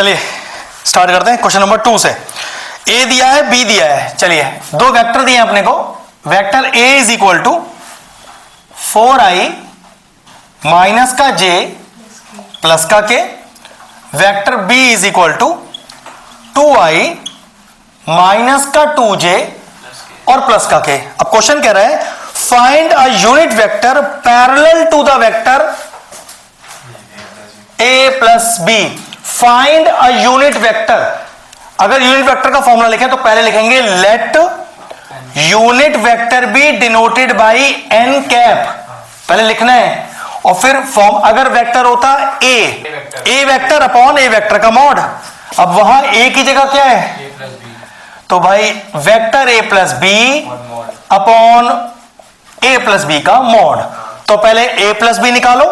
चलिए स्टार्ट करते हैं क्वेश्चन नंबर 2 से। ए दिया है, बी दिया है। चलिए दो वेक्टर दिए अपने को। Vector A is equal to 4i minus का j प्लस का k। Vector B is equal to 2i minus का 2j और प्लस का k। अब क्वेश्चन कह रहा है find a unit vector parallel to the vector a plus B. Find a unit vector. अगर यूनिट वेक्टर का फॉर्मूला लिखें तो पहले लिखेंगे let unit vector be denoted by N cap, पहले लिखना है। और फिर फॉर्म अगर वेक्टर होता A vector upon A vector का मॉड। अब वहां ए की जगह क्या है, तो भाई vector A plus B upon A plus B का मॉड। तो पहले ए प्लस बी निकालो,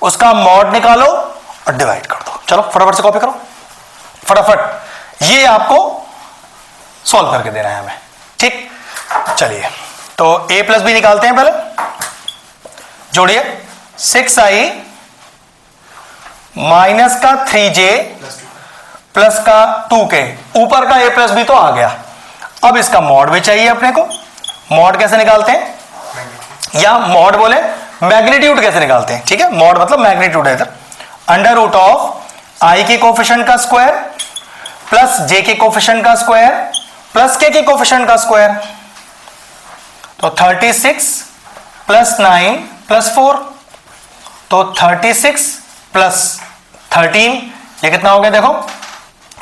उसका मॉड निकालो और डिवाइड कर दो। चलो फटाफट से कॉपी करो, फटाफट। ये आपको सॉल्व करके देना है हमें, ठीक। चलिए तो a प्लस बी निकालते हैं। पहले जोड़िए 6i माइनस का 3j प्लस का 2k। ऊपर का a प्लस बी तो आ गया। अब इसका मॉड भी चाहिए अपने को। मॉड कैसे निकालते हैं, या मॉड बोले मैग्नीट्यूड कैसे निकालते हैं, ठीक है। मॉड मतलब मैग्नीट्यूड है इधर। अंडर रूट ऑफ i के कोफिशिएंट का स्क्वायर प्लस j के कोफिशिएंट का स्क्वायर प्लस k के कोफिशिएंट का स्क्वायर। तो 36 प्लस 9 प्लस 4, तो 36 प्लस 13, ये कितना हो गया देखो,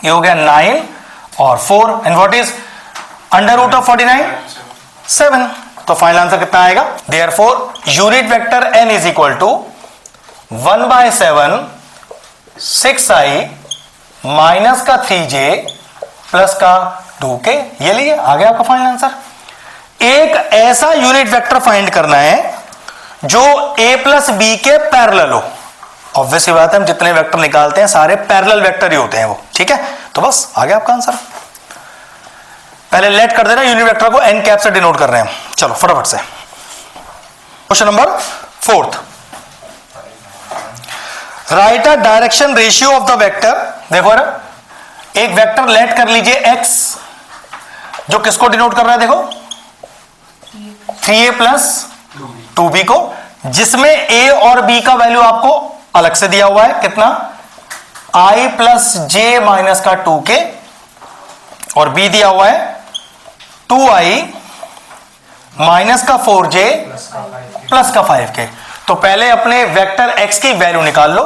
ये हो गया 9 और 4। And what is under root of 49? 7। तो फाइनल आंसर कितना आएगा? Therefore unit vector n is equal to 1/7 6i minus का 3j प्लस का 2k। ये लिए आ गया आपका फाइनल आंसर। एक ऐसा यूनिट वेक्टर फाइंड करना है जो a प्लस बी के पैरेलल हो। ऑब्वियस बात है, हम जितने वेक्टर निकालते हैं सारे पैरेलल वेक्टर ही होते हैं वो, ठीक है। तो बस आ गया आपका आंसर। पहले लेट कर देना, यूनिट वेक्टर को एन कैप से डिनोट कर रहे हैं हम। चलो फटाफट से question number 4। Right a direction ratio of the vector. देखो एक वेक्टर लेट कर लीजिए x, जो किसको डिनोट कर रहा है देखो, 3a प्लस 2b को, जिसमें a और b का वैल्यू आपको अलग से दिया हुआ है। कितना? i प्लस j माइनस का 2k, और b दिया हुआ है 2i माइनस का 4j प्लस का 5k। तो पहले अपने वेक्टर x की वैल्यू निकाल लो।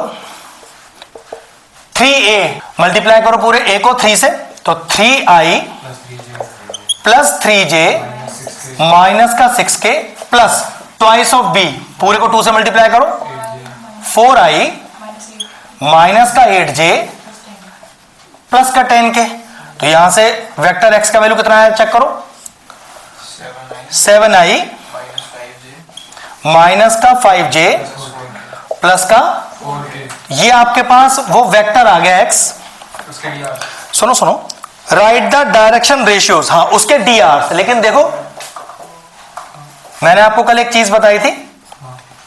3a मल्टीप्लाई करो पूरे a को 3 से, तो 3i प्लस 3j माइनस का 6k plus twice of b, पूरे को 2 से मल्टीप्लाई करो, 4i माइनस का 8j प्लस का 10k। तो यहां से वेक्टर x का वैल्यू कितना है चेक करो, 7i माइनस का 5j प्लस का, ये आपके पास वो वेक्टर आ गया x। सुनो सुनो, राइट द डायरेक्शन रेशियोज, हाँ उसके dr। लेकिन देखो मैंने आपको कल एक चीज बताई थी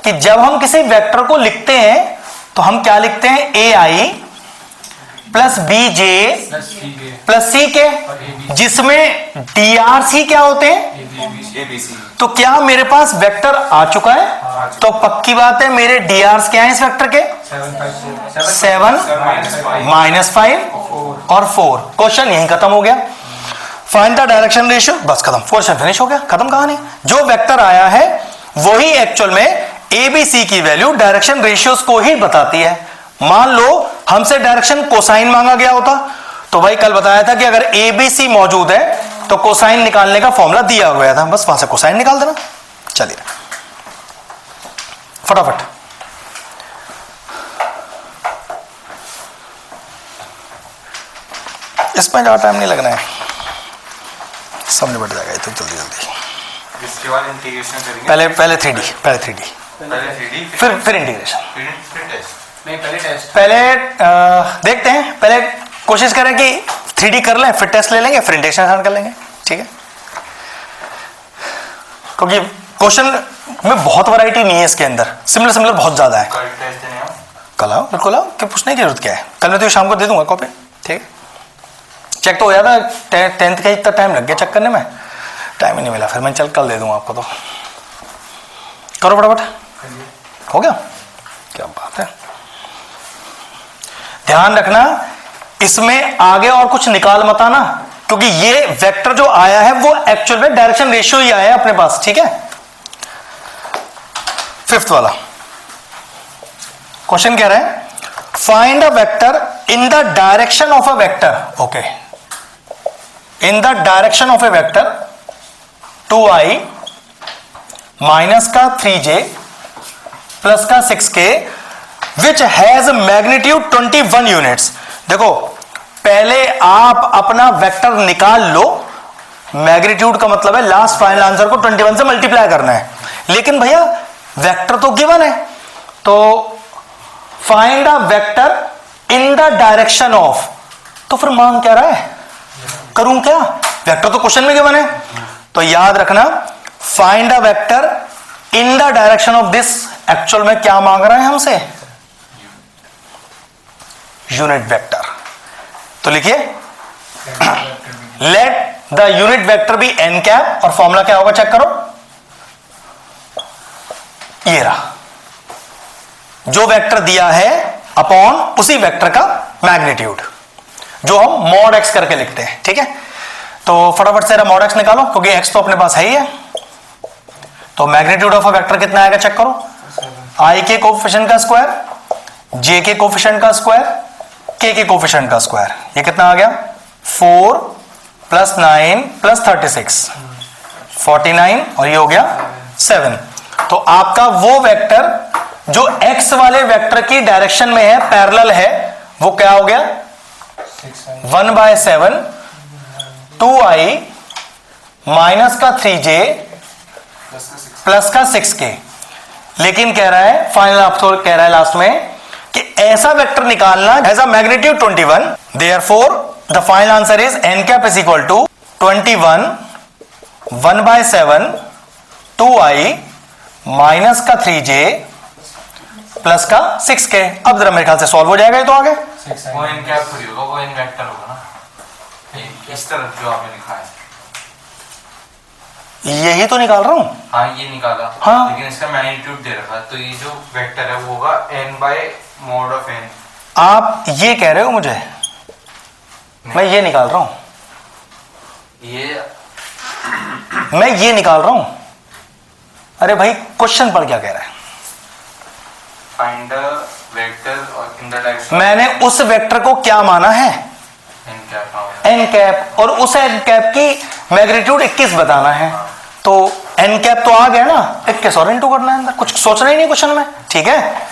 कि जब हम किसी वेक्टर को लिखते हैं तो हम क्या लिखते हैं, ai plus bj plus ck, जिसमें drc क्या होते हैं, तो क्या मेरे पास वेक्टर आ चुका है? तो पक्की बात है मेरे dr's क्या है इस वेक्टर के, 7 -5 और 4। क्वेश्चन यहीं खत्म हो गया। फाइंड द डायरेक्शन रेशियो, बस खत्म, क्वेश्चन फिनिश हो गया, खत्म कहानी। जो वेक्टर आया है वही एक्चुअल में ए बी सी की वैल्यू डायरेक्शन रेशियोज को ही बताती है। मान लो हमसे डायरेक्शन कोसाइन मांगा गया होता, तो भाई कल बताया था कि अगर ए बी सी मौजूद है तो कोसाइन निकालने का फॉर्मूला दिया गया था, बस वहां से कोसाइन निकाल देना। चलिए फटाफट इसमें ज़्यादा टाइम नहीं लगना है, सब निपट जाएगा तो जल्दी जल्दी। इसके बाद इंटीग्रेशन करेंगे। पहले 3D फिर इंटीग्रेशन। नहीं पहले टेस्ट, पहले देखते हैं, पहले कोशिश करें कि 3D कर लें, फिर टेस्ट ले लेंगे, फिर इंटीग्रेशन कर लेंगे, ठीक है। क्योंकि क्वेश्चन में बहुत वैरायटी नहीं है इसके अंदर, सिमिलर बहुत ज्यादा है। कल आओ, बिल्कुल आओ, क्या पूछने की जरूरत क्या है, कल मैं तो शाम को दे दूंगा कॉपी। ठीक, चेक तो हो जाता, 10th का इतना टाइम लग गया चेक करने में, टाइम ही नहीं मिला, फिर मैं चल कल दे दूंगा आपको। तो करो फटाफट, हो गया, क्या बात है। ध्यान रखना इसमें आगे और कुछ निकाल मत आना, क्योंकि ये वेक्टर जो आया है वो एक्चुअल में डायरेक्शन रेशियो ही आया है अपने पास, ठीक है। 5th वाला क्वेश्चन कह रहे हैं find a vector in the direction of a vector, okay, in the direction of a vector 2i minus का 3j प्लस का 6k which has magnitude 21 units. देखो पहले आप अपना वेक्टर निकाल लो, मैग्नीट्यूड का मतलब है लास्ट फाइनल आंसर को 21 से मल्टीप्लाई करना है, लेकिन भैया वेक्टर तो गिवन है, तो find a vector in the direction of, तो फिर मांग क्या रहा है, करूं क्या, वेक्टर तो क्वेश्चन में गिवन है, तो याद रखना find a vector in the direction of this, actual में क्या मांग रहा है हमसे, यूनिट वेक्टर। तो लिखिए let the unit vector be N cap, और फॉर्मूला क्या होगा चेक करो, ये रहा, जो वेक्टर दिया है अपॉन उसी वेक्टर का मैग्नीट्यूड, जो हम मॉड एक्स करके लिखते हैं, ठीक है। तो फटाफट से मॉड एक्स निकालो, क्योंकि एक्स तो अपने पास है ही है। तो मैग्नीट्यूड ऑफ अ वेक्टर कितना आएगा चेक करो, आई के कोफिशिएंट का स्क्वायर, जे के कोफिशिएंट का स्क्वायर, के कोफिशिएंट का स्क्वायर, ये कितना आ गया 4 + 9 + 36 49, और ये हो गया 7। तो आपका वो वेक्टर जो एक्स वाले वेक्टर की डायरेक्शन में है, पैरेलल है, वो क्या हो गया 1/7 2i माइनस का 3j प्लस का 6k। लेकिन कह रहा है फाइनल, आपको कह रहा है लास्ट में कि ऐसा वेक्टर निकालना as a magnitude 21, therefore the final answer is n cap is equal to 21 1/7 2i minus का 3j प्लस का 6k। अब जरा मेरे ख्याल से सॉल्व हो जाएगा ये तो आगे। वो n कैप थोड़ी होगा, वो n वेक्टर होगा ना, इस तरफ जो आपने लिखा है, यही तो निकाल रहा हूं। हाँ ये निकाला, हाँ। लेकिन इसका मैग्नीट्यूड दे रखा है, तो ये जो वेक्टर है वो होगा n/mod of n। आप ये कह रहे हो मुझे, मैं ये निकाल रहा हूं, मैं ये निकाल रहा हूं। अरे भाई क्वेश्चन पर क्या कह रहा है, find the vector in the direction, मैंने उस वेक्टर को क्या माना है n कैप, एन कैप, और उस एन कैप की मैग्नीट्यूड 21 बताना है। तो एन कैप तो आ गया ना, 21 और इंटू करना है अंदर, कुछ सोचना ही नहीं क्वेश्चन में, ठीक है।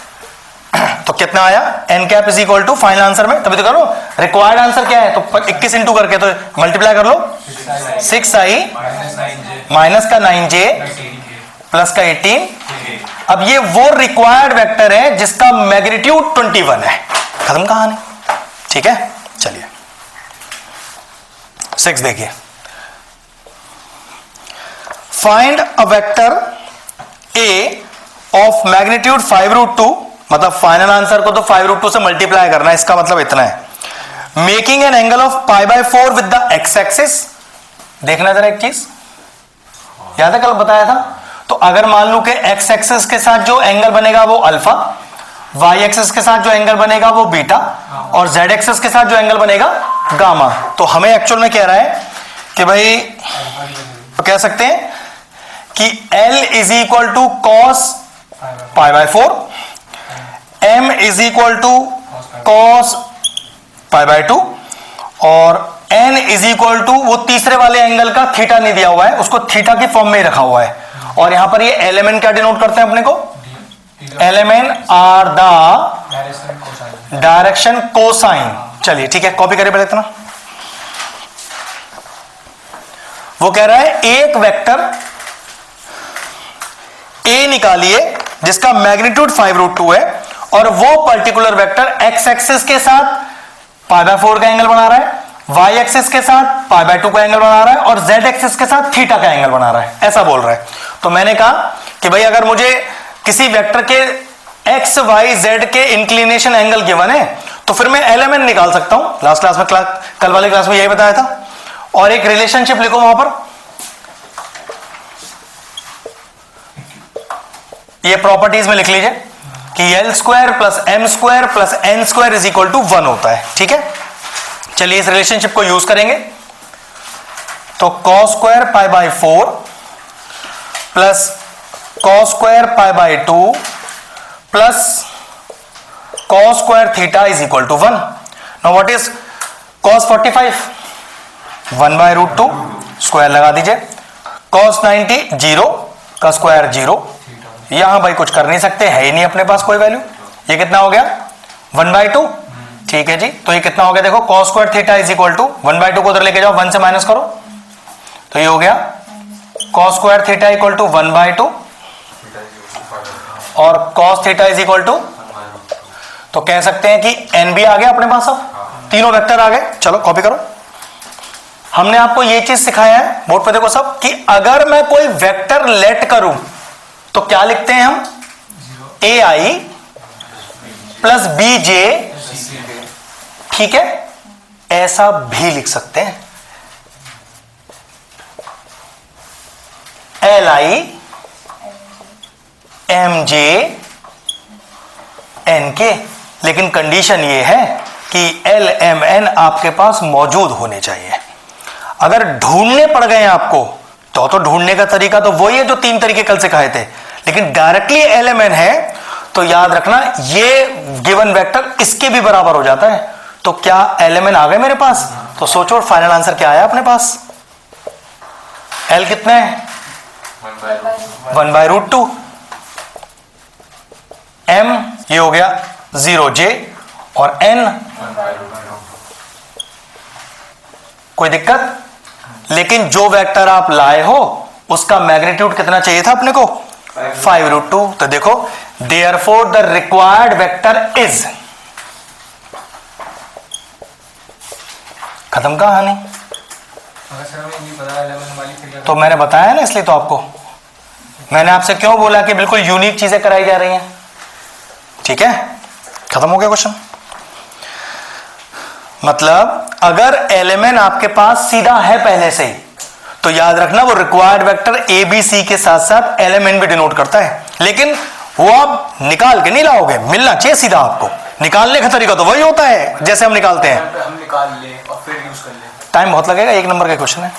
तो कितना आया N cap is equal to final answer में, तभी तो करो रिक्वायर्ड आंसर क्या है, तो 21 इंटू करके तो मल्टीप्लाई कर लो, 6i माइनस का 9j प्लस का 18। अब ये वो रिक्वायर्ड वेक्टर है जिसका मैग्नीट्यूड 21 है, खत्म कहानी, ठीक है। चलिए 6 देखिए, find a vector A of magnitude 5√2, मतलब फाइनल आंसर को तो 5√2 से मल्टीप्लाई करना है, इसका मतलब इतना है, making an angle of π/4 with the X axis. देखना जरा एक चीज, याद है कल बताया था, तो अगर मान लो कि एक्स एक्सिस के साथ जो एंगल बनेगा वो अल्फा, वाई एक्सिस के साथ जो एंगल बनेगा वो बीटा, और जेड एक्सिस के साथ जो एंगल बनेगा गामा। तो हमें एक्चुअल में कह रहा है कि भाई, तो कह सकते हैं कि L is equal to cos π/4, M is equal to cos π/2, और N इज इक्वल टू वो तीसरे वाले एंगल का थीटा नहीं दिया हुआ है, उसको थीटा की फॉर्म में ही रखा हुआ है। और यहां पर ये एलिमेंट क्या डिनोट करते हैं अपने को, element are the direction cosine. चलिए ठीक है, कॉपी करिए पहले इतना। वो कह रहा है एक वेक्टर ए निकालिए जिसका मैग्नीट्यूड 5√2 है, और वो पर्टिकुलर वेक्टर एक्स एक्सिस के साथ π/4 का एंगल बना रहा है, वाई एक्सिस के साथ π/2 का एंगल बना रहा है, और जेड एक्सिस के साथ थीटा का एंगल बना रहा है, ऐसा बोल रहा है। तो मैंने कहा कि भाई अगर मुझे किसी वेक्टर के एक्स वाई जेड के इंक्लिनेशन एंगल गिवन है, तो फिर मैं LMN निकाल सकता हूं। लास्ट क्लास में कल वाली क्लास में यही बताया था। और एक रिलेशनशिप लिखो वहां पर, ये प्रॉपर्टीज में लिख लीजिए कि L square plus M square plus N square is equal to 1 होता है। ठीक है, चलिए इस रिलेशनशिप को यूज करेंगे। तो cos square pi by 4 plus cos square pi by 2 plus cos square theta is equal to 1। Now what is cos 45? 1 by root 2, square लगा दीजिए। cos 90 0 का स्क्वायर 0। यहां भाई कुछ कर नहीं सकते, है ही नहीं अपने पास कोई वैल्यू। ये कितना हो गया 1 बाय 2। ठीक है जी, तो ये कितना हो गया देखो, cos square theta is equal to 1 by 2 को उधर लेके जाओ, 1 से माइनस करो, तो ये हो गया cos square theta equal to 1 by 2 और cos theta is equal to, तो कह सकते हैं कि n भी आ गया अपने पास। अब तीनों वेक्टर आ गए। चलो कॉपी करो। हमने आपको ये चीज सिखाया है बोर्ड पे देखो सब, कि अगर मैं कोई वेक्टर लेट करूं तो क्या लिखते हैं हम, AI प्लस BJ। ठीक है, ऐसा भी लिख सकते हैं, LI MJ NK। लेकिन कंडीशन ये है कि LMN आपके पास मौजूद होने चाहिए। अगर ढूंढने पड़ गए आपको तो ढूंढने का तरीका तो वही है जो 3 तरीके कल सिखाए थे, लेकिन डायरेक्टली LMN है तो याद रखना ये गिवन वेक्टर इसके भी बराबर हो जाता है। तो क्या LMN आ गए मेरे पास? तो सोचो फाइनल आंसर क्या आया अपने पास। L कितना है 1 बाय रूट 2, M ये हो गया 0J और N कोई दिक्कत। लेकिन जो वेक्टर आप लाए हो उसका मैग्नीट्यूड कितना चाहिए था अपने को 5 रूट 2। तो देखो therefore the required vector is, खत्म कहानी। तो मैंने बताया ना, इसलिए तो आपको मैंने आपसे क्यों बोला कि बिल्कुल यूनिक चीजें कराई जा रही हैं। ठीक है, खत्म हो गया क्वेश्चन। मतलब अगर LMN आपके पास सीधा है पहले से ही तो याद रखना वो रिक्वायर्ड वेक्टर ABC के साथ साथ LMN भी डिनोट करता है। लेकिन वो आप निकाल के नहीं लाओगे, मिलना चाहिए सीधा आपको। निकालने का तरीका तो वही होता है जैसे हम निकालते हैं। हम निकाल ले और फिर यूज कर ले, टाइम बहुत लगेगा, 1 नंबर का क्वेश्चन है।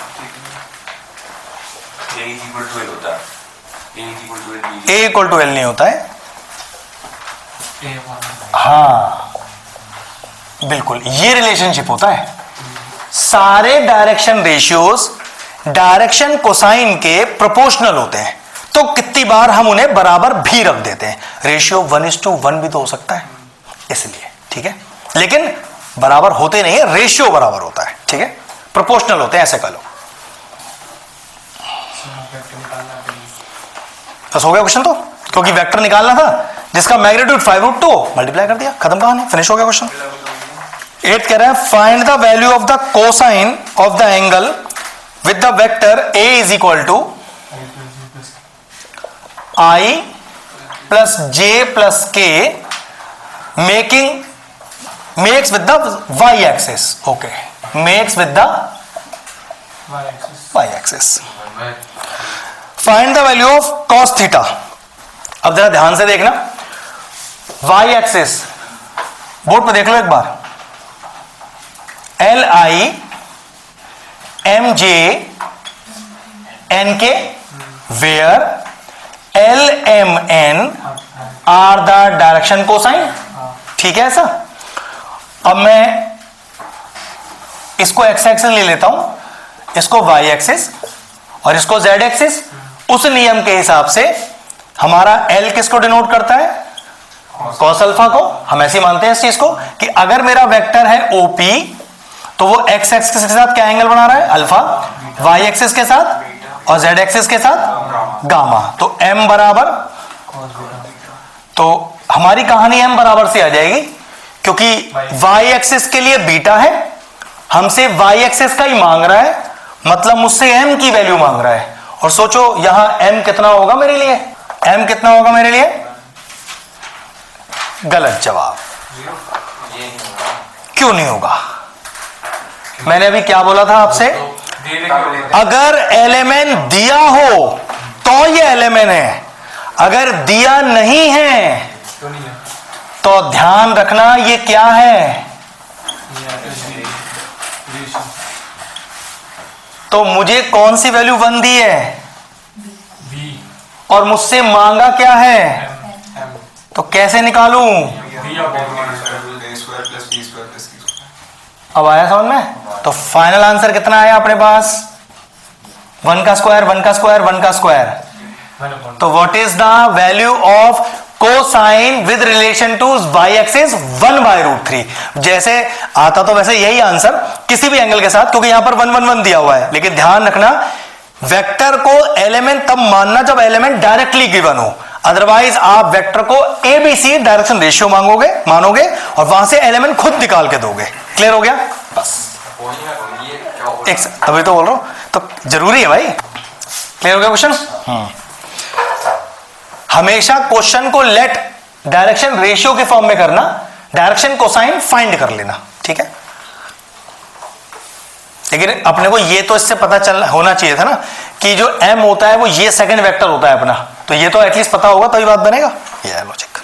A इक्वल टू L नहीं होता है। हाँ बिल्कुल, ये रिलेशनशिप होता है। सारे डायरेक्शन रेशियोज डायरेक्शन कोसाइन के प्रोपोर्शनल होते हैं, तो कितनी बार हम उन्हें बराबर भी रख देते हैं। रेशियो 1:1 भी तो हो सकता है इसलिए। ठीक है, लेकिन बराबर होते नहीं है, रेशियो बराबर होता है। ठीक है, प्रोपोर्शनल होते हैं, ऐसे कह लो। बस हो गया क्वेश्चन तो, क्योंकि वेक्टर निकालना था जिसका मैग्नीट्यूड 5 रूट 2 मल्टीप्लाई कर दिया, खत्म कहानी, फिनिश हो गया क्वेश्चन। 8 कह रहा है find the value of the cosine of the angle with the vector A is equal to I plus J plus K makes with the y axis. Okay, makes with the y axis. Find the value of cos theta. अब जरा ध्यान से देखना, y axis board पे देख लो एक बार, LI MJ NK where LMN are the direction cosine। ठीक है ऐसा। अब मैं इसको x एक्सिस ले लेता हूं, इसको y एक्सिस और इसको z एक्सिस। उस नियम के हिसाब से हमारा L किसको डिनोट करता है, cos अल्फा को। हम ऐसे मानते हैं इस चीज को कि अगर मेरा वेक्टर है OP तो वो x एक्सिस के साथ क्या एंगल बना रहा है, अल्फा, y एक्सिस के साथ और z एक्सिस के साथ गामा। तो m बराबर, तो हमारी कहानी m बराबर से आ जाएगी क्योंकि y एक्सिस के लिए बीटा है, हमसे y एक्सिस का ही मांग रहा है, मतलब मुझसे m की वैल्यू मांग रहा है। और सोचो यहां m कितना होगा मेरे लिए, m कितना होगा मेरे लिए, गलत जवाब। ये नहीं होगा। क्यों नहीं होगा? मैंने अभी क्या बोला था आपसे? दे देंगे अगर एलिमेंट दिया हो तो ये एलिमेंट है, अगर दिया नहीं है तो नहीं है। तो ध्यान रखना ये क्या है। तो मुझे कौन सी वैल्यू 1 दी है बी और मुझसे मांगा क्या है, एम तो कैसे निकालूं? अब आया समझ में? तो फाइनल आंसर कितना आया अपने पास? 1 का स्क्वायर 1 का स्क्वायर 1 का स्क्वायर। तो what is the value of cosine with relation to y axis 1/√3। जैसे आता तो वैसे यही आंसर किसी भी एंगल के साथ, क्योंकि यहां पर 1 1 1 दिया हुआ है, लेकिन ध्यान रखना वेक्टर को एलिमेंट तब मानना जब एलिमेंट डायरेक्टली गिवन हो, अदरवाइज आप वेक्टर को ABC डायरेक्शन रेशियो मानोगे और वहां से एलिमेंट खुद निकाल के दोगे। क्लियर हो गया? बस वही मैं बोल, ये क्या होगा? एक तभी तो बोल रहा हूं, तो जरूरी है भाई। क्लियर हो गया क्वेश्चन? हमेशा क्वेश्चन को लेट डायरेक्शन रेशियो के फॉर्म में करना, डायरेक्शन कोसाइन फाइंड कर लेना, ठीक है? लेकिन अपने को ये तो इससे पता चल होना चाहिए था ना कि जो m होता है वो ये सेकंड वेक्टर होता है अपना, तो ये तो एटलीस्ट पता होगा तभी बात बनेगा। ये है लॉजिक।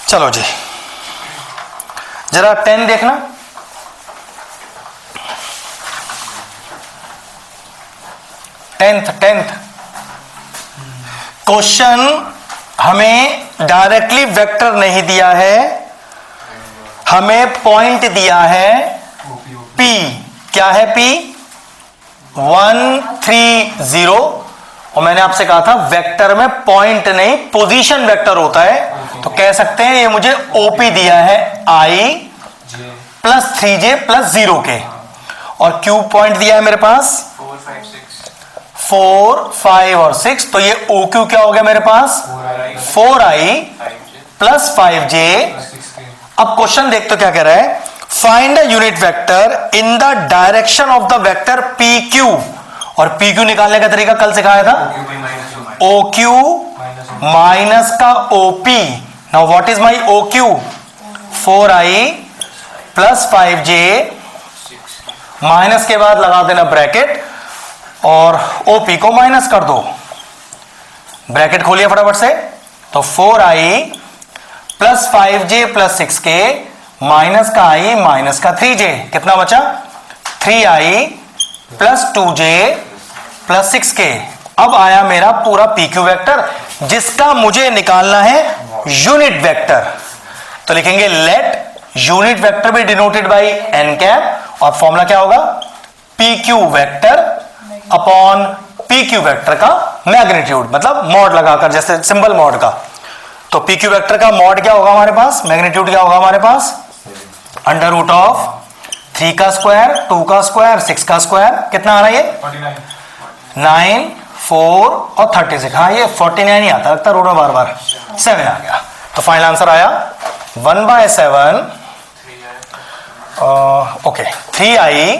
चलो जी, जरा 10 देखना। टेंथ क्वेश्चन हमें डायरेक्टली वेक्टर नहीं दिया है, हमें पॉइंट दिया है P। क्या है P? 1 3 0। और मैंने आपसे कहा था वेक्टर में पॉइंट नहीं पोजीशन वेक्टर होता है, तो कह सकते हैं ये मुझे OP दिया है I प्लस 3J प्लस 0 के, और Q पॉइंट दिया है मेरे पास 4 5 और 6। तो ये OQ क्या हो गया मेरे पास? 4I plus 5J। अब क्वेश्चन देख तो क्या कह रहा है, find a unit vector in the direction of the vector PQ। और PQ निकालने का तरीका कल सिखाया था, OQ माइनस का OP। Now what is my OQ? 4I plus 5J, minus के बाद लगा देना ब्रैकेट और OP को माइनस कर दो। ब्रैकेट खोलिए फटाफट से, तो 4I plus 5J plus 6K minus का I माइनस का 3J, कितना बचा? 3I plus 2J plus 6K। अब आया मेरा पूरा PQ वेक्टर जिसका मुझे निकालना है यूनिट वेक्टर। तो लिखेंगे let unit vector be denoted by n cap, और फॉर्मूला क्या होगा? PQ vector upon PQ vector का मैग्नीट्यूड, मतलब मॉड लगाकर, जैसे सिंबल मॉड का। तो PQ वेक्टर का मॉड क्या होगा हमारे पास, मैग्नीट्यूड क्या होगा हमारे पास? अंडर रूट ऑफ 3 का स्क्वायर 2 का स्क्वायर 6 का स्क्वायर। कितना आ रहा है ये? 9 4 और 36। हाँ ये 49 ही आता लगता रूट में बार बार 7 आ गया। तो फाइनल आंसर आया 1/7 okay 3I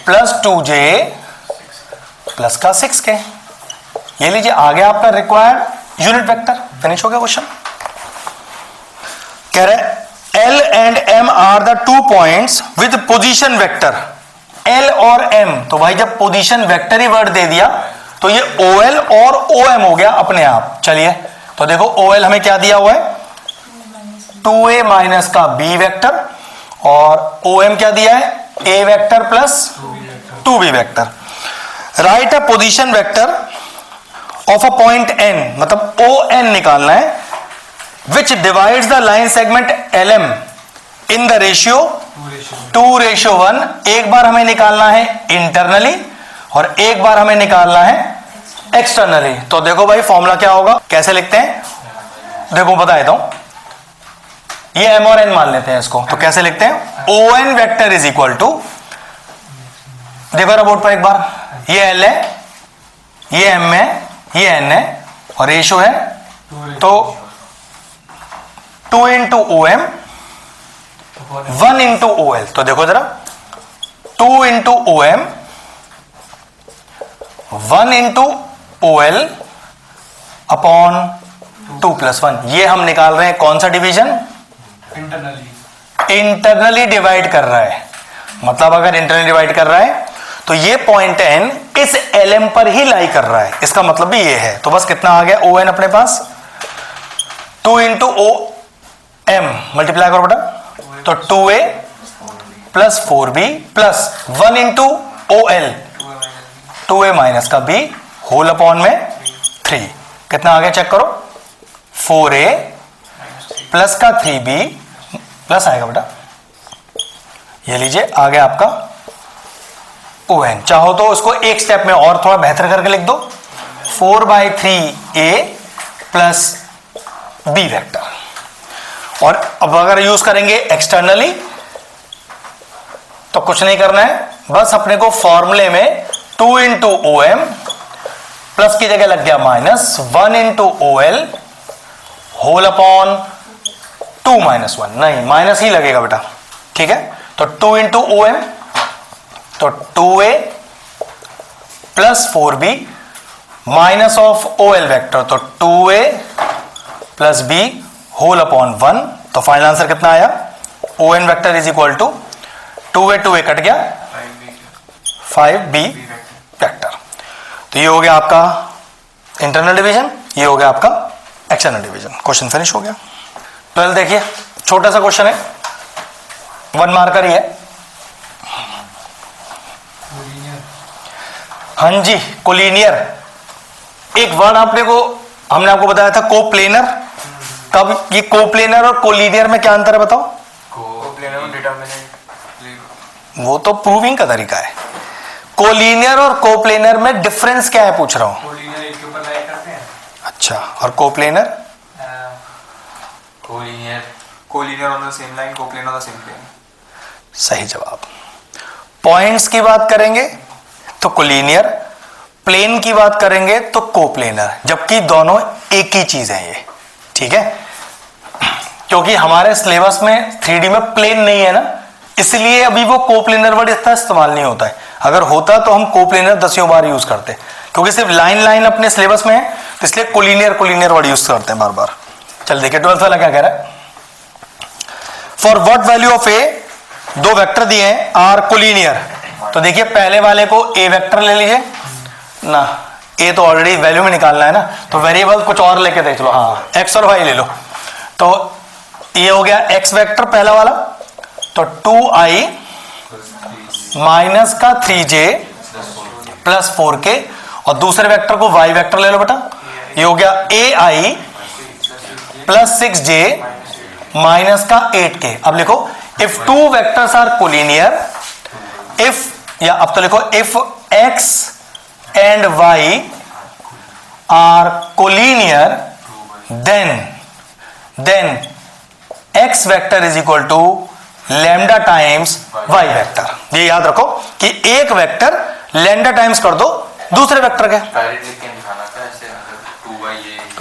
plus 2J plus का 6K। ये लीजिए आ गया आपका रिक्वायर्ड यूनिट वेक्टर। फिनिश हो गया क्वेश्चन। कह रहे L and M are the 2 points with position vector. L और M, तो भाई जब पोजीशन वेक्टर ही वर्ड दे दिया तो ये OL और OM हो गया अपने आप। चलिए तो देखो OL हमें क्या दिया हुआ है? 2A माइनस का B वेक्टर, और OM क्या दिया है? A vector plus 2B vector. Right a position vector of a point N, मतलब ON निकालना है, which divides the line segment LM in the ratio 2:1। एक बार हमें निकालना है इंटरनली और एक बार हमें निकालना है एक्सटर्नली। तो देखो भाई फॉर्मूला क्या होगा, कैसे लिखते हैं? देखो बता देता हूं, ये M और N मान लेते हैं इसको। तो कैसे लिखते हैं? ON vector is equal to, देखो ना बोर्ड पर एक बार, ये L है, ये M है, ये N है, और रेशियो है तो 2 इंटू OM 1 इंटू OL। तो देखो जरा 2 into OM 1 into OL upon 2 plus 1। ये हम निकाल रहे हैं कौन सा डिवीजन? इंटरनली डिवाइड कर रहा है। मतलब अगर इंटरनली डिवाइड कर रहा है तो ये पॉइंट एन इस एल पर ही लाई कर रहा है, इसका मतलब भी ये है। तो बस कितना आ गया ओ एन अपने पास, 2 इंटू ओ एम मल्टीप्लाई करो बेटा, तो 2a plus 4b plus 1 into O L 2a minus का b होल अपॉन में 3। कितना आ गया चेक करो, 4a प्लस का 3b प्लस आएगा बेटा, ये लीजिए आ गया आपका ओ एन। चाहो तो उसको एक स्टेप में और थोड़ा बेहतर करके लिख दो, 4/3a प्लस b वेक्टर। और अब अगर यूज करेंगे एक्सटर्नली तो कुछ नहीं करना है, बस अपने को फॉर्मूले में 2 इंटू ओ एम प्लस की जगह लग गया minus 1 into O L whole upon 2 minus 1, नहीं माइनस ही लगेगा बेटा, ठीक है। तो 2 इंटू ओ एम तो 2a plus 4b minus of O L vector, तो 2a plus b whole upon 1। तो फाइनल आंसर कितना आया, O N vector is equal to 2a cut गया 5b वैक्टर। तो ये हो गया आपका इंटरनल डिवीजन, ये हो गया आपका एक्सटर्नल डिवीजन। क्वेश्चन फिनिश हो गया। 12 देखिए, छोटा सा क्वेश्चन है, 1 मार्कर ही है। हाँ जी, कोलिनियर। एक वर्ड हमने आपको बताया था कोप्लेनर। तब ये कोप्लेनर और कोलिनियर में क्या अंतर है बताओ? कोप्लेनर और डिटरमिनेंट वो तो प्रूविंग का तरीका है। कोलिनियर और कोप्लेनर में डिफरेंस क्या है पूछ रहा हूं। कोलिनियर एक के ऊपर लाई करते हैं। अच्छा, और coplanar? Collinear on the same line, coplanar on the same plane. सही जवाब। पॉइंट्स की बात करेंगे तो कोलिनियर, प्लेन की बात करेंगे तो कोप्लेनर, जबकि दोनों एक ही चीज है ये, ठीक है। क्योंकि हमारे सिलेबस में 3D में प्लेन नहीं है ना, इसलिए अभी वो कोप्लेनर वर्ड इतना इस्तेमाल नहीं होता है। अगर होता तो हम कोप्लेनर 10 बार यूज करते, क्योंकि सिर्फ लाइन लाइन अपने सिलेबस में है, तो इसलिए कोलिनियर वर्ड यूज करते हैं बार बार। चल देखिए 12th वाला क्या कह रहा है। फॉर व्हाट वैल्यू ऑफ ए, दो वेक्टर दिए हैं आर कोलिनियर। तो देखिए पहले वाले को ए वेक्टर ले लीजिए ना, ए तो ऑलरेडी वैल्यू में निकालना है ना, तो वेरिएबल कुछ और लेके देख लो, हाँ एक्स और वाई ले लो। तो ये हो गया एक्स वेक्टर पहला वाला, तो 2i माइनस का 3j प्लस 4k, और दूसरे वेक्टर को वाई वेक्टर ले लो बेटा, ये हो गया ai प्लस 6j माइनस का 8k। अब लिखो if two vectors are collinear, if, या अब तो लिखो if x and y are collinear then x vector is equal to lambda times y vector. ये याद रखो कि एक वेक्टर लैम्डा टाइम्स कर दो दूसरे वेक्टर के।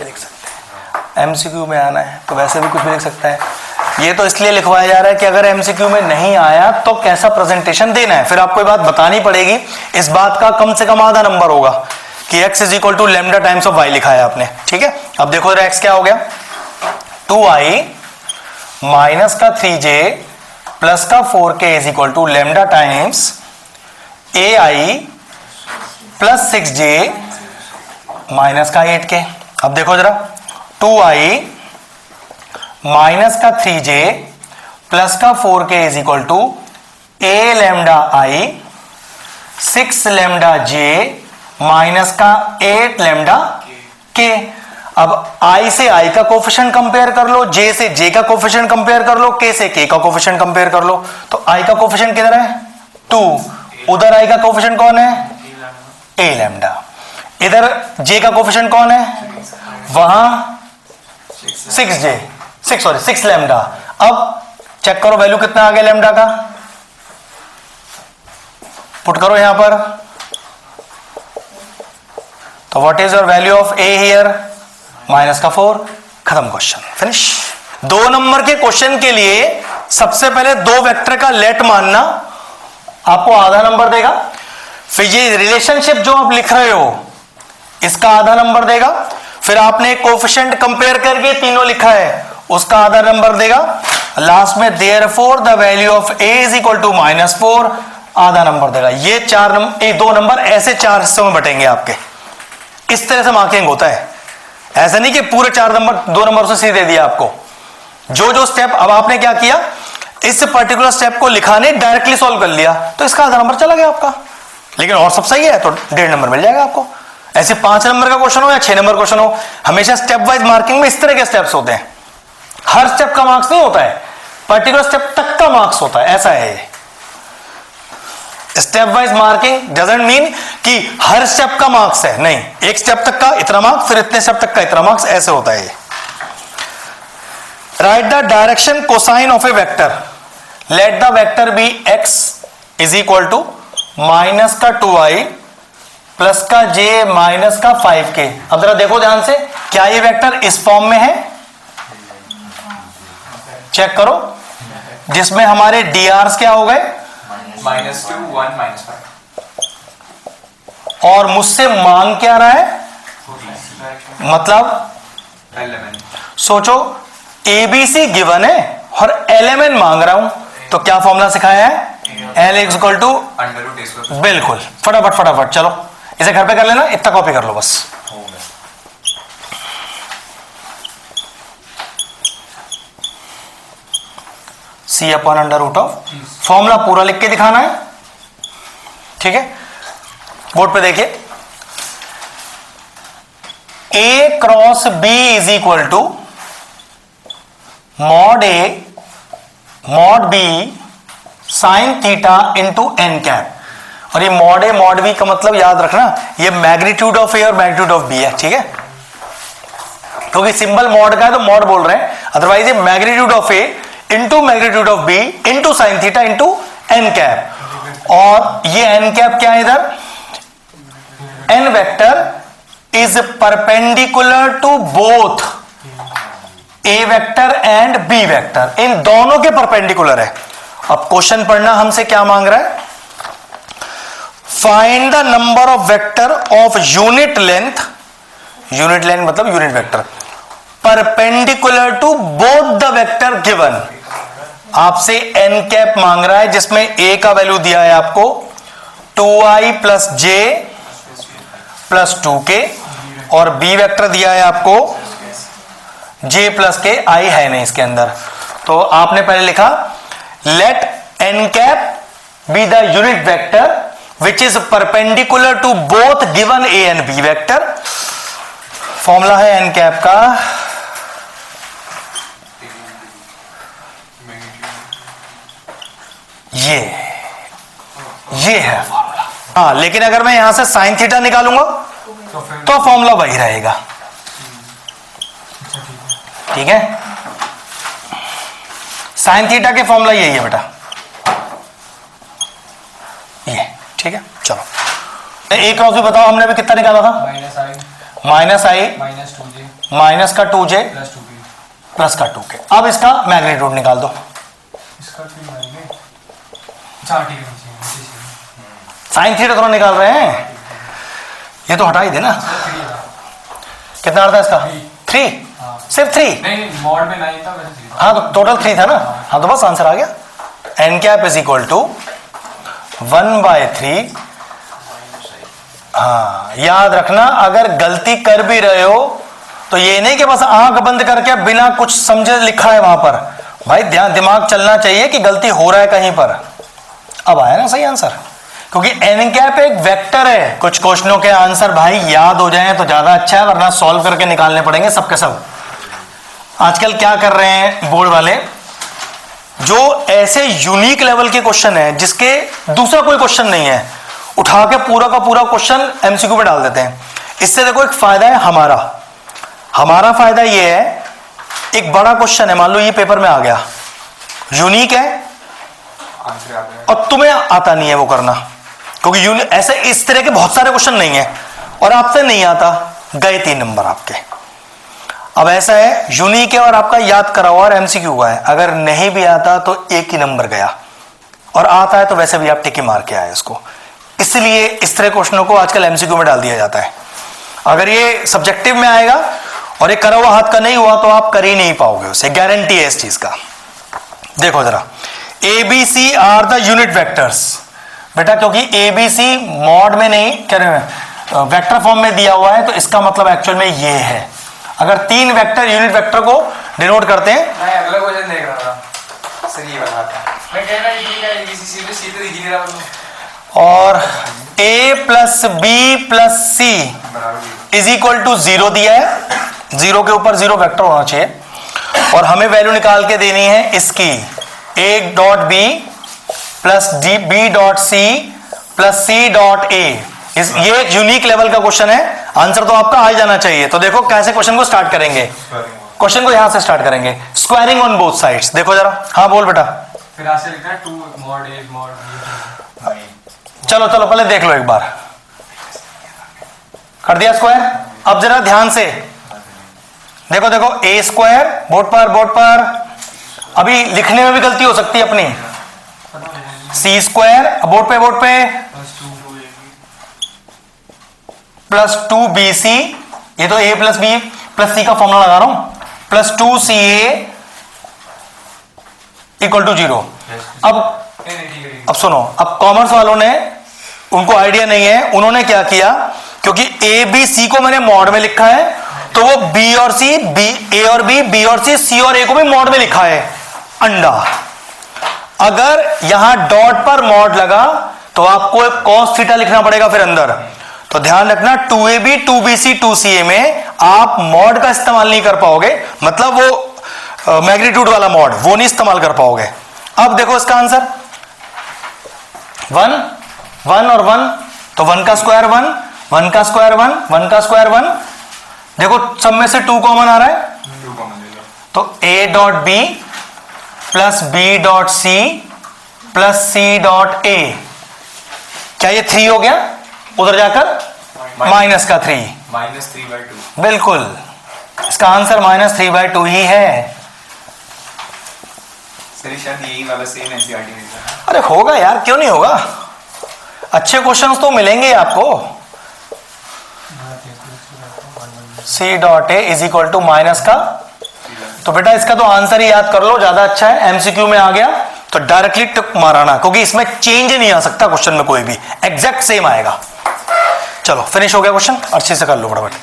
लिख सकते हैं एमसीक्यू में आना है तो वैसे भी कुछ भी लिख सकता है। ये तो इसलिए लिखवाया जा रहा है कि अगर एमसीक्यू में नहीं आया तो कैसा प्रेजेंटेशन देना है, फिर आपको ये बात बतानी पड़ेगी। इस बात का कम से कम आधा नंबर होगा कि x is equal to lambda times of y लिखा है आपने, ठीक है। अब देखो जरा x क्या हो गया, 2i माइनस का 3j प्लस का 4k is equal to lambda times ai plus 6j minus का 8k। अब देखो जरा 2i माइनस का 3j प्लस का 4k is equal to a lambda i 6 lambda j minus का 8 लैम्डा k। अब i से i का कोफिशिएंट कंपेयर कर लो, j से j का कोफिशिएंट कंपेयर कर लो, k से k का कोफिशिएंट कंपेयर कर लो। तो i का कोफिशिएंट किधर है 2, उधर i का कोफिशिएंट कौन है a लैम्डा, इधर j का कोफिशिएंट कौन है वहां 6 लैम्डा। अब चेक करो वैल्यू कितना आ गया लैम्डा का, पुट करो यहां पर। तो what is your value of a here, minus का 4। खत्म क्वेश्चन, फिनिश। 2 नंबर के क्वेश्चन के लिए सबसे पहले दो वेक्टर का लेट मानना आपको आधा नंबर देगा, फिर ये रिलेशनशिप जो आप लिख रहे हो इसका आधा नंबर देगा, फिर आपने कोफिशिएंट कंपेयर करके तीनों लिखा है उसका आधा नंबर देगा, लास्ट में therefore the value of a is equal to -4, आधा नंबर देगा। ये 2 नंबर ऐसे 4 हिस्सों में बटेंगे आपके। इस तरह से मार्किंग होता है, ऐसा नहीं कि पूरे 4 नंबर 2 नंबर से सीधे दिया आपको। जो जो स्टेप, अब आपने क्या किया, इस पर्टिकुलर स्टेप को लिखा नहीं, डायरेक्टली सॉल्व कर लिया, तो इसका आधा नंबर चला गया आपका। लेकिन और सब सही है तो 1.5 नंबर मिल जाएगा आपको। ऐसे 5 नंबर का क्वेश्चन हो या 6 नंबर क्वेश्चन हो, हमेशा स्टेप वाइज मार्किंग में इस तरह के स्टेप्स होते हैं। हर स्टेप का मार्क्स नहीं होता है, पर्टिकुलर स्टेप तक का मार्क्स होता है, ऐसा है ये। Step wise marking doesn't mean कि हर स्टेप का मार्क्स है, नहीं, एक स्टेप तक का इतना मार्क्स, फिर इतने स्टेप तक का इतना मार्क्स, ऐसे होता है ये। Write the direction cosine of a vector, let the vector be x is equal to minus का 2i प्लस का j माइनस का 5k। अब जरा देखो ध्यान से, क्या ये वेक्टर इस फॉर्म में है? चेक करो, जिसमें हमारे drs क्या हो गए, -2 1 -5, और मुझसे मांग क्या रहा है, मतलब एलिमेंट सोचो ABC गिवन है और एलिमेंट मांग रहा हूं, तो क्या फॉर्मूला सिखाया है, L is equal to, √a²। बिल्कुल, फटाफट चलो इसे घर पे कर लेना, इतना कॉपी कर लो बस। C अपॉन √, फॉर्मूला पूरा लिख के दिखाना है, ठीक है। बोर्ड पे देखिए, A cross B is equal to mod A mod B sine theta into n cap. और ये मॉड A मॉड B का मतलब याद रखना, ये मैग्नीट्यूड ऑफ A और मैग्नीट्यूड ऑफ B है, ठीक है। क्योंकि सिंबल मॉड का है तो मॉड बोल रहे हैं, अदरवाइज ये magnitude of A into magnitude of B into sine theta into n cap. और ये n कैप क्या है इधर, n vector is perpendicular to both A vector and B vector, इन दोनों के परपेंडिकुलर है। अब क्वेश्चन पढ़ना हमसे क्या मांग रहा है, find the number of vector of unit length मतलब unit vector, perpendicular to both the vector given. आपसे n कैप मांग रहा है, जिसमें A का वैल्यू दिया है आपको 2i plus j plus 2k, और B वेक्टर दिया है आपको j प्लस k, i है नहीं इसके अंदर। तो आपने पहले लिखा let n cap be the unit vector which is perpendicular to both given A and B vector. Formula है n कैप का, ये है फॉर्मूला। हाँ, लेकिन अगर मैं यहां से साइन थीटा निकालूंगा तो फॉर्मूला वही रहेगा, ठीक है। साइन थीटा के फॉर्मूला यही है बेटा, ये, ठीक है। चलो एक क्रॉस भी बताओ, हमने भी कितना निकाला था, -i माइनस का 2j प्लस का 2k। अब इसका मैग्नीट्यूड निकाल दो, साइन थीटा थोड़ा निकाल रहे हैं, ये तो हटा ही देना। कितना आता है इसका, 3, सिर्फ 3, नहीं मॉड में 9 था, वैसे 3 था। हाँ तो टोटल 3 था ना, हाँ तो बस आंसर आ गया। n cap is equal to 1/3। हाँ, याद रखना, अगर गलती कर भी रहे हो तो ये नहीं कि बस आंख बंद करके बिना कुछ समझे लिखा है वहां पर, भाई ध्यान दिमाग चलना चाहिए कि गलती हो रहा है कहीं पर। अब आया ना सही आंसर, क्योंकि n कैप एक वेक्टर है। कुछ क्वेश्चनों के आंसर भाई याद हो जाएं तो ज्यादा अच्छा है, वरना सॉल्व करके निकालने पड़ेंगे सबके सब। आजकल क्या कर रहे हैं बोर्ड वाले, जो ऐसे यूनिक लेवल के क्वेश्चन है जिसके दूसरा कोई क्वेश्चन नहीं है, उठा के पूरा का पूरा क्वेश्चन एमसीक्यू पे डाल देते हैं। इससे देखो एक फायदा है हमारा फायदा ये है, एक बड़ा क्वेश्चन है, मान लो ये पेपर में आ गया, यूनिक है और तुम्हें आता नहीं है वो करना, क्योंकि ऐसे इस तरह के बहुत सारे क्वेश्चन नहीं है और आपसे नहीं आता, गए 3 नंबर आपके। अब ऐसा है, यूनिक है और आपका याद करा हुआ और एमसीक्यू हुआ है, अगर नहीं भी आता तो 1 ही नंबर गया, और आता है तो वैसे भी आप टिक मार के आए इसको। इसलिए इस तरह क्वेश्चनों को आजकल एमसीक्यू में डाल दिया जाता है। अगर ये सब्जेक्टिव में आएगा और ये करा हुआ हाथ का नहीं हुआ तो आप कर ही नहीं पाओगे उसे, गारंटी है इस चीज का। देखो जरा, A B C are the unit vectors. बेटा क्योंकि ए बी सी मॉड में नहीं, क्या वेक्टर फॉर्म में दिया हुआ है, तो इसका मतलब एक्चुअल में ये है। अगर 3 वेक्टर यूनिट वेक्टर को डिनोट करते हैं, मैं अगला क्वेश्चन देख रहा था सर, ये वाला था। मैं कह रहा हूं कि सीधे सीधे दिख नहीं रहा। और a plus B plus C is equal to 0 दिया है, 0 के ऊपर 0 वेक्टर होना चाहिए। और हमें वैल्यू निकाल के देनी है इसकी, a dot B plus D B dot C plus C dot A. ये एक यूनिक लेवल का क्वेश्चन है, आंसर तो आपका आ जाना चाहिए। तो देखो कैसे क्वेश्चन को स्टार्ट करेंगे, क्वेश्चन को यहां से स्टार्ट करेंगे, स्क्वायरिंग ऑन बोथ साइड्स। देखो जरा, हाँ बोल बेटा। फिर यहाँ से लिखना है 2 mod a mod b। चलो चलो पहले देख लो एक बार, कर दिया स्क्वायर। अब जरा ध्यान से देखो, देखो ए स्क्वायर, बोर्ड पर, अभी लिखने में भी गलती हो सकती है अपनी, सी स्क्वायर, बोर्ड पे प्लस 2bc, ये तो a प्लस बी प्लस सी का फॉर्मूला लगा रहा हूं, प्लस 2ca इक्वल टू 0। अब सुनो, अब कॉमर्स वालों ने, उनको आइडिया नहीं है, उन्होंने क्या किया, क्योंकि ए बी सी को मैंने मॉड में लिखा है, तो वो बी और सी, ए और बी और सी और ए को भी मॉड में लिखा है। अंडा, अगर यहां डॉट पर मॉड लगा तो आपको एक cos थीटा लिखना पड़ेगा फिर अंदर। तो ध्यान रखना, 2ab 2bc 2ca में आप मॉड का इस्तेमाल नहीं कर पाओगे, मतलब वो मैग्नीट्यूड वाला मॉड वो नहीं इस्तेमाल कर पाओगे। अब देखो इसका आंसर 1 और 1, तो 1 का स्क्वायर 1, 1 का स्क्वायर 1, 1 का स्क्वायर 1। देखो सब में से 2 कॉमन आ रहा है, 2 कॉमन ले लो, तो a dot B plus B dot C plus C dot A, क्या ये 3 हो गया? उधर जाकर माइनस का 3, -3/2। बिल्कुल इसका आंसर -3/2 ही है। सर शायद यही वाला सेम एनसीईआरटी में था। अरे होगा यार, क्यों नहीं होगा, अच्छे क्वेश्चंस तो मिलेंगे आपको। C dot A is equal to minus का, तो बेटा इसका तो आंसर ही याद कर लो, ज्यादा अच्छा है। एमसीक्यू में आ गया तो डायरेक्टली टिक माराना, क्योंकि इसमें चेंज नहीं आ सकता क्वेश्चन में, कोई भी एग्जैक्ट सेम आएगा। चलो फिनिश हो गया क्वेश्चन, अच्छे से कर लो फटाफट।